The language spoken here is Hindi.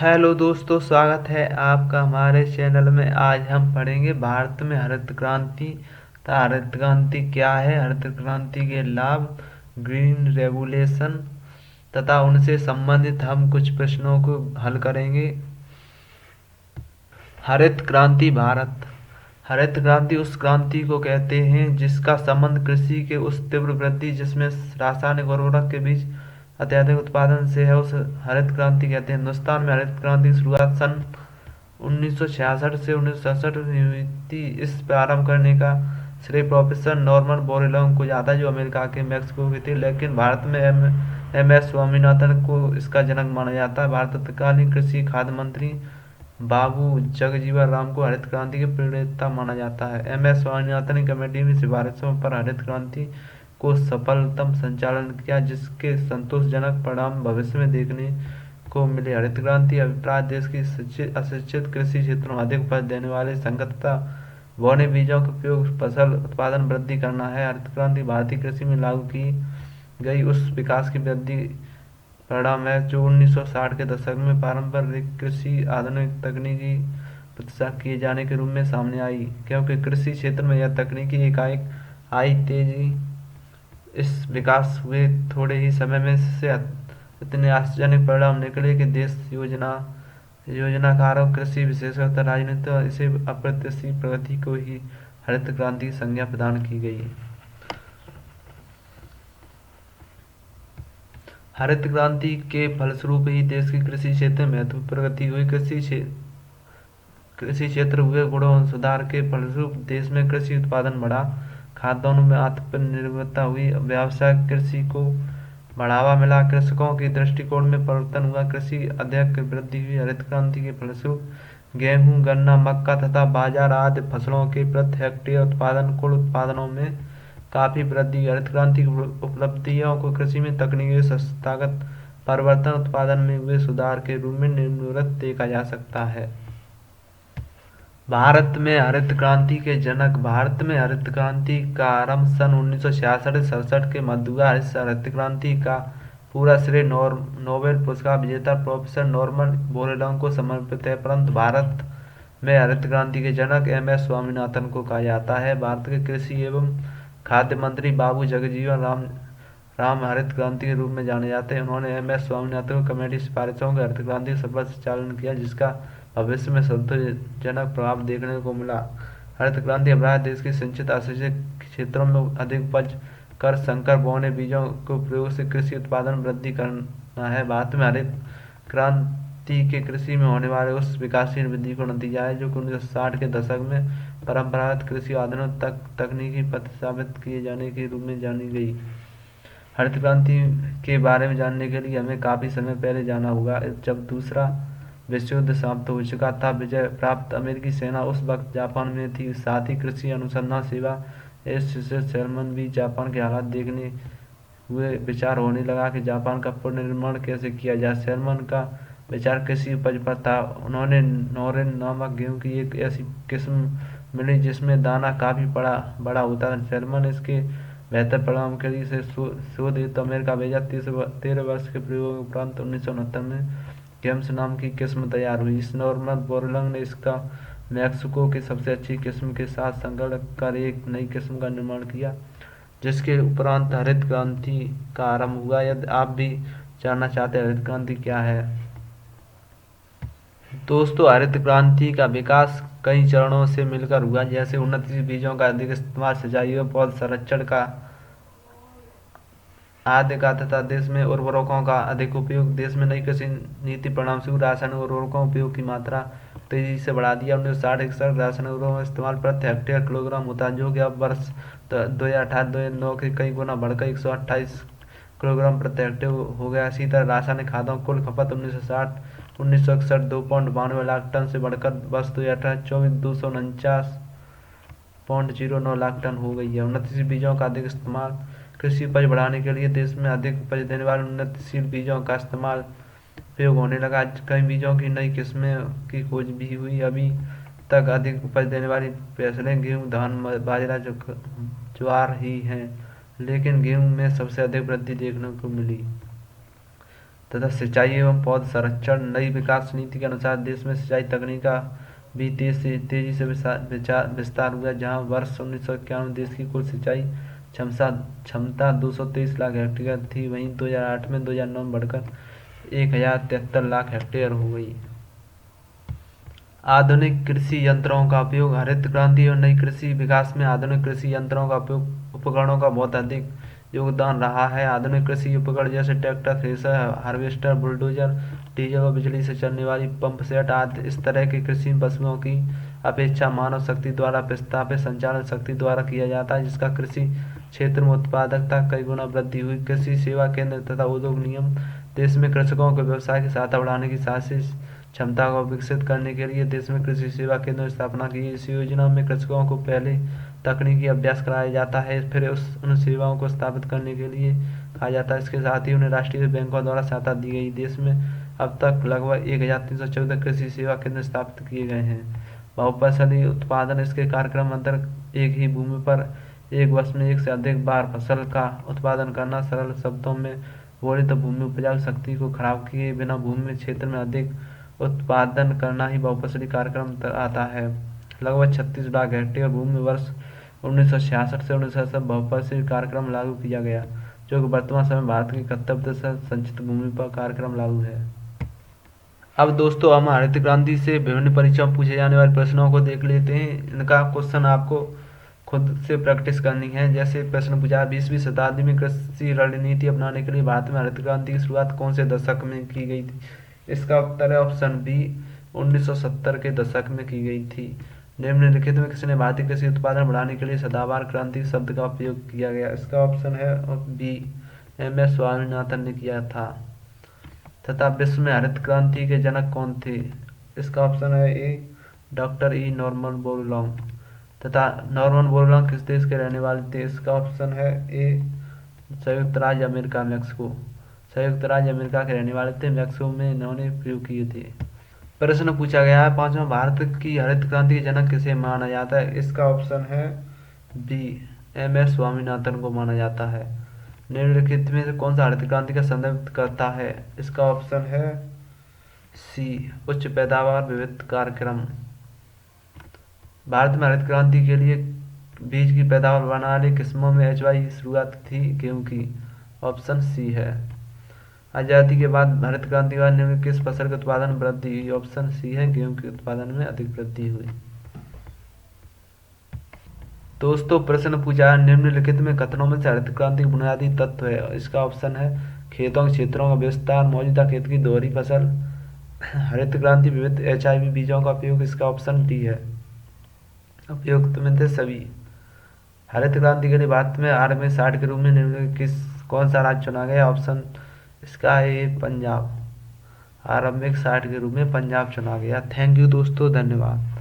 हेलो दोस्तों, स्वागत है आपका हमारे चैनल में। आज हम पढ़ेंगे भारत में हरित क्रांति तथा हरित क्रांति क्या है, हरित क्रांति के लाभ, ग्रीन रेवोल्यूशन तथा उनसे संबंधित हम कुछ प्रश्नों को हल करेंगे। हरित क्रांति भारत। हरित क्रांति उस क्रांति को कहते हैं जिसका संबंध कृषि के उस तीव्र वृद्धि जिसमें रासायनिक उर्वरक के बीच अत्यधिक उत्पादन से है, उस हरित क्रांति कहते हैं। हिंदुस्तान में हरित क्रांति की शुरुआत सन 1966 से 1967 में हुई थी। इस प्रारंभ करने का श्रेय प्रोफेसर नॉर्मन बोरलॉग को जाता है, जो अमेरिका के मैक्सिको के थे, लेकिन भारत में एम एस स्वामीनाथन को इसका जनक माना जाता है। भारत तत्कालीन कृषि खाद्य मंत्री बाबू जगजीवन राम को हरित क्रांति के प्रणेता माना जाता है। एम एस स्वामीनाथन कमेटी की सिफारिशों पर हरित क्रांति को सफलतम संचालन किया, जिसके संतोषजनक परिणाम भविष्य में देखने को मिले। हरित क्रांति अभिप्राय देश की अशिक्षित कृषि क्षेत्रों में अधिक उपज देने वाले संकट तथा बौने बीजों का उपयोग फसल उत्पादन वृद्धि करना है। हरित क्रांति भारतीय कृषि में लागू की गई उस विकास की वृद्धि परिणाम है जो 1960 के दशक में पारंपरिक कृषि आधुनिक तकनीकी प्रतिशत किए जाने के रूप में सामने आई, क्योंकि कृषि क्षेत्र में यह तकनीकी एकाएक आई तेजी इस विकास हुए थोड़े ही समय में से इतने आश्चर्यजनक परिणाम निकले कि देश योजनाकारों, कृषि विशेषज्ञों, राजनीतिक इसे अप्रत्याशित प्रगति को ही हरित क्रांति की संज्ञा प्रदान की गई। हरित क्रांति के फलस्वरूप ही देश की कृषि क्षेत्र में महत्वपूर्ण प्रगति हुई। कृषि क्षेत्र हुए गुणों सुधार के फलस्वरूप देश में कृषि उत्पादन बढ़ा, खाद्यान्नों में आत्मनिर्भरता हुई, व्यावसायिक कृषि को बढ़ावा मिला, कृषकों के दृष्टिकोण में परिवर्तन हुआ, कृषि अधिक वृद्धि हुई। हरित क्रांति के फलस्वरूप गेहूं, गन्ना, मक्का तथा बाजरा आदि फसलों के प्रति हेक्टेयर उत्पादन कुल उत्पादनों में काफी वृद्धि हुई। हरित क्रांति की उपलब्धियों को कृषि में तकनीकी संस्थागत परिवर्तन, उत्पादन में हुए सुधार के रूप में निम्नलिखित देखा जा सकता है। भारत में हरित क्रांति के जनक। भारत में हरित क्रांति का आरंभ सन 1966 के मध्य हुआ। इस हरित क्रांति का पूरा श्रेय नोबेल पुरस्कार विजेता प्रोफेसर नॉर्मन बोरलॉग को समर्पित है, परंतु भारत में हरित क्रांति के जनक एम एस स्वामीनाथन को कहा जाता है। भारत के कृषि एवं खाद्य मंत्री बाबू जगजीवन राम हरित क्रांति के रूप में जाने जाते हैं। उन्होंने एम एस स्वामीनाथन को कमेटी सिफारिशों के हरित क्रांति का सफल संचालन किया, जिसका भविष्य में संतोषजनक प्रभाव देखने को मिला। हरित क्रांति अभियान देश के सिंचित असिंचित क्षेत्रों में अधिक उपज कर संकर बौने बीजों के प्रयोग से कृषि उत्पादन वृद्धि करना है। भारत में हरित क्रांति के कृषि में होने वाले उस विकासशील वृद्धि को नतीजा है जो 1960 के दशक में परंपरागत कृषि आधुनिक तकनीकी प्रतिस्थापित किए जाने के रूप में जानी गई। हरित क्रांति के बारे में जानने के लिए हमें काफी समय पहले जाना होगा, जब दूसरा विश्व युद्ध समाप्त हो चुका था। विजय प्राप्त अमेरिकी सेना उस वक्त जापान में थी। साथ ही कृषि अनुसंधान सेवा शर्मन भी जापान के हालात देखने हुए विचार होने लगा कि जापान का पुनर्निर्माण कैसे किया जाए। शर्मन का विचार कृषि उपज पर था। उन्होंने नोरिन नामक गेहूं की एक ऐसी किस्म मिली जिसमें दाना काफी बड़ा होता था। शर्मन इसके बेहतर परिणाम के लिए इसे शोध हेतु अमेरिका भेजा। 13 वर्ष के प्रयोग उपरांत 1969 में गेम्स नाम की किस्म तैयार हुई। इस नॉर्मन बोरलॉग ने इसका मैक्सिको की सबसे अच्छी किस्म के साथ संकलन कर एक नई किस्म का निर्माण किया, जिसके उपरांत हरित क्रांति का आरंभ हुआ। यदि आप भी जानना चाहते हैं हरित क्रांति क्या है, दोस्तों, हरित क्रांति का विकास कई चरणों से मिलकर हुआ, जैसे उन्नत बीजों का अधिक इस्तेमाल, सिंचाई व पौध संरक्षण का आदि का तथा देश में उर्वरकों का अधिक उपयोग। देश में नई कृषि नीति परिणाम स्वरूप रासायनिक उर्वरकों उपयोग की मात्रा तेजी से बढ़ा दिया। 1960 रासायनिक उर्वरकों का इस्तेमाल प्रति हेक्टेयर किलोग्राम होता है, जो कि अब वर्ष 2018-2009 के कई गुना बढ़कर 128 किलोग्राम प्रति हेक्टेयर हो गया। इसी तरह रासायनिक खादों की कुल खपत 1961 2.92 लाख टन से बढ़कर वर्ष 2018-24 249.09 लाख टन हो गई है। उन्नतशील बीजों का अधिक इस्तेमाल। कृषि उपज बढ़ाने के लिए देश में अधिक उपज देने वाले उन्नतशील बीजों का इस्तेमाल उपयोग होने लगा। कई बीजों की नई किस्में की खोज भी हुई। अभी तक अधिक उपज देने वाली फसलें गेहूं, धान, बाजरा, ज्वार ही हैं, लेकिन गेहूं में सबसे अधिक वृद्धि देखने को मिली। तथा सिंचाई एवं पौध संरक्षण। नई विकास नीति के अनुसार देश में सिंचाई तकनीक का भी तेजी से विस्तार हुआ, जहां वर्ष 1991 देश की कुल सिंचाई क्षमता 223 लाख हेक्टेयर थी। वहीं 2008 में 2009 में बढ़कर 1073 लाख हेक्टेयर हो गई। आधुनिक कृषि यंत्रों का उपयोग। हरित क्रांति और नई कृषि विकास में आधुनिक कृषि यंत्रों का उपयोग उपकरणों का बहुत अधिक योगदान रहा है। आधुनिक कृषि उपकरण जैसे tractor, thresher, harvester, bulldozer, diesel और बिजली से चलने वाली पंप सेट आदि इस तरह के कृषि वस्तुओं की अपेक्षा मानव शक्ति द्वारा प्रतिस्थापित संचालन शक्ति द्वारा किया जाता है, जिसका कृषि क्षेत्र में उत्पादकता कई गुना वृद्धि हुई। कृषि सेवा केंद्र तथा उद्योग निगम देश में कृषकों के व्यवसाय की सहायता बढ़ाने की साथ ही क्षमता को विकसित करने के लिए देश में कृषि सेवा केंद्र की स्थापना की। इस योजना में कृषकों को पहले तकनीकी अभ्यास कराया जाता है, फिर उन सेवाओं को स्थापित करने के लिए कहा जाता है। इसके साथ ही उन्हें राष्ट्रीय बैंकों द्वारा सहायता दी गई। देश में अब तक लगभग 1314 कृषि सेवा केंद्र स्थापित किए गए हैं। बहुफसली उत्पादन। इसके कार्यक्रम अंतर्गत एक ही भूमि पर एक वर्ष में एक से अधिक बार फसल का उत्पादन करना। सरल शब्दों में बोले तो भूमि उपजाऊ शक्ति को खराब किए बिना भूमि क्षेत्र में अधिक उत्पादन करना ही बहुफसली कार्यक्रम आता है। लगभग 36 लाख हेक्टेयर भूमि वर्ष 1966 से 1967 बहुफसली कार्यक्रम लागू किया गया, जो कि वर्तमान समय भारत की 71% संचित भूमि पर कार्यक्रम लागू है। अब दोस्तों हम हरित क्रांति से विभिन्न परीक्षाओं में पूछे जाने वाले प्रश्नों को देख लेते हैं। इनका क्वेश्चन आपको खुद से प्रैक्टिस करनी है। जैसे प्रश्न पूछा, 20वीं शताब्दी में कृषि रणनीति अपनाने के लिए भारत में हरित क्रांति की शुरुआत कौन से दशक में की गई थी? इसका उत्तर है ऑप्शन बी, 1970 के दशक में की गई थी। निम्नलिखित में किसने भारतीय कृषि उत्पादन बढ़ाने के लिए सदाबहार क्रांति शब्द का उपयोग किया गया? इसका ऑप्शन है बी, एम.एस. स्वामीनाथन ने किया था। तथा विश्व में हरित क्रांति के जनक कौन थे? इसका ऑप्शन है ए, डॉक्टर ई नॉर्मन बोरलॉन्ग। तथा नॉर्मन बोरलॉन्ग किस देश के रहने वाले थे? इसका ऑप्शन है ए, संयुक्त राज्य अमेरिका, मैक्सिको। संयुक्त राज्य अमेरिका के रहने वाले थे। मैक्सिको में इन्होंने प्रयोग किए थे। प्रश्न पूछा गया है पांचवा, भारत की हरित क्रांति के जनक किसे माना जाता है? इसका ऑप्शन है बी, एम.एस. स्वामीनाथन को माना जाता है। निम्नलिखित में से कौन सा हरित क्रांति का संदर्भित करता है? इसका ऑप्शन है सी, उच्च पैदावार विविध कार्यक्रम। भारत में हरित क्रांति के लिए बीज की पैदावार बढ़ाने वाली किस्मों में HY की शुरुआत थी गेहूं की। ऑप्शन सी है। आज़ादी के बाद हरित क्रांति के बाद निम्न किस फसल के उत्पादन में वृद्धि हुई? ऑप्शन सी है, गेहूं के उत्पादन में अधिक वृद्धि हुई। दोस्तों प्रश्न पूछा, निम्नलिखित में कथनों में से हरित क्रांति का बुनियादी तत्व है? इसका ऑप्शन है खेतों के क्षेत्रों का विस्तार, मौजूदा खेत की दोहरी फसल, हरित क्रांति विविध HIV बीजों का उपयोग। इसका ऑप्शन डी है, उपयुक्त में थे सभी। हरित क्रांति के लिए भारत में आरएमए 60 के रूप में निम्नलिखित कौन सा राज्य चुना गया? ऑप्शन इसका है पंजाब। आरंभिक 60 के रूप में पंजाब चुना गया। थैंक यू दोस्तों, धन्यवाद।